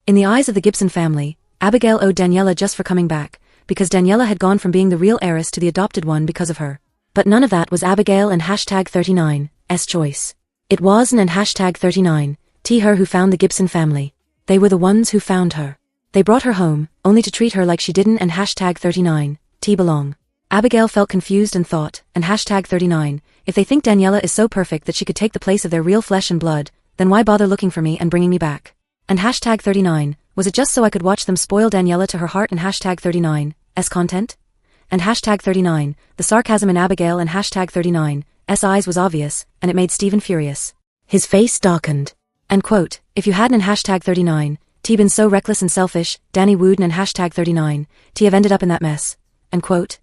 In the eyes of the Gibson family, Abigail owed Daniela just for coming back, because Daniela had gone from being the real heiress to the adopted one because of her. But none of that was Abigail and #39's choice. It wasn't and #39 her who found the Gibson family. They were the ones who found her. They brought her home, only to treat her like she didn't and #39 belong. Abigail felt confused and thought, and #39, if they think Daniela is so perfect that she could take the place of their real flesh and blood, then why bother looking for me and bringing me back? And #39, was it just so I could watch them spoil Daniela to her heart and #39's content? And #39, the sarcasm in Abigail and #39's eyes was obvious, and it made Stephen furious. His face darkened. And quote, if you hadn't and #39 been so reckless and selfish, Danny Wooden and #39 have ended up in that mess. And quote,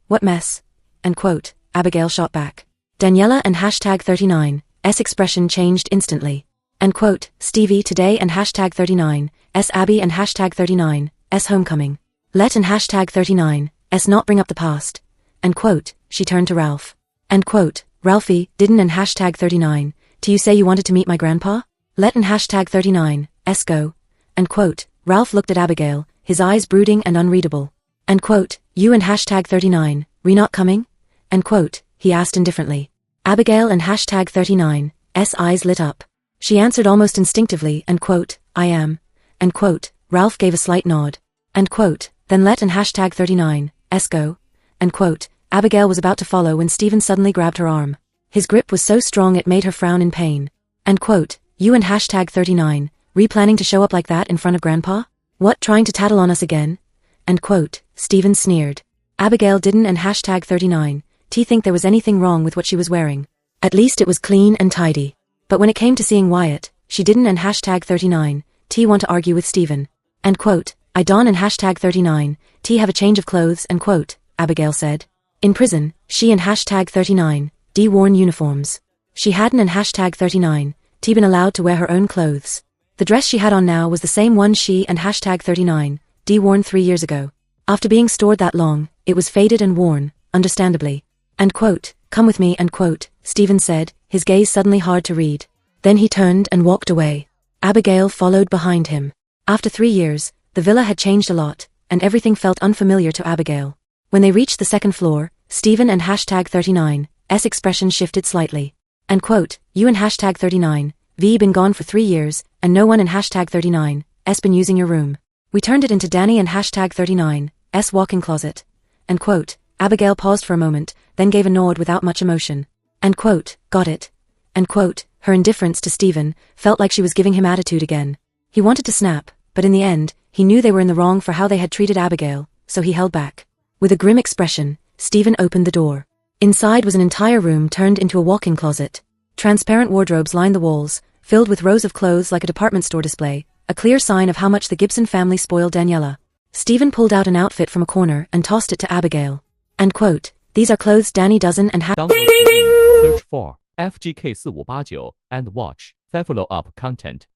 what mess? And quote, Abigail shot back. Daniela and #39's expression changed instantly. And quote, Stevie today and #39's Abby and #39's homecoming. Let and #39's not bring up the past. And quote, she turned to Ralph. And quote, Ralphie, didn't and #39 you say you wanted to meet my grandpa? Let and #39's go. And quote, Ralph looked at Abigail, his eyes brooding and unreadable. And quote, you and #39, not coming? And quote, he asked indifferently. Abigail and #39's eyes lit up. She answered almost instinctively, and quote, I am. And quote, Ralph gave a slight nod. And quote, then let and #39's go. And quote, Abigail was about to follow when Stephen suddenly grabbed her arm. His grip was so strong it made her frown in pain. And quote, you and #39, planning to show up like that in front of Grandpa? What, trying to tattle on us again? And quote, Stephen sneered. Abigail didn't and #39 think there was anything wrong with what she was wearing. At least it was clean and tidy. But when it came to seeing Wyatt, she didn't and #39 want to argue with Stephen. And quote, I don and #39 have a change of clothes and quote, Abigail said. In prison, she and #39 worn uniforms. She hadn't and #39 been allowed to wear her own clothes. The dress she had on now was the same one she and #39 worn 3 years ago. After being stored that long, it was faded and worn, understandably. And quote, come with me and quote, Stephen said, his gaze suddenly hard to read. Then he turned and walked away. Abigail followed behind him. After 3 years, the villa had changed a lot, and everything felt unfamiliar to Abigail. When they reached the second floor, Stephen and #39's expression shifted slightly. And quote, you and #39 been gone for 3 years, and no one in #39's been using your room. We turned it into Danny and #39's walk-in closet. And quote, Abigail paused for a moment, then gave a nod without much emotion. And quote, got it. And quote, her indifference to Stephen felt like she was giving him attitude again. He wanted to snap, but in the end, he knew they were in the wrong for how they had treated Abigail, so he held back. With a grim expression, Stephen opened the door. Inside was an entire room turned into a walk-in closet. Transparent wardrobes lined the walls, filled with rows of clothes like a department store display, a clear sign of how much the Gibson family spoiled Daniela. Stephen pulled out an outfit from a corner and tossed it to Abigail. And quote, these are clothes Danny doesn't and Search for FGK4589 and watch follow-up content.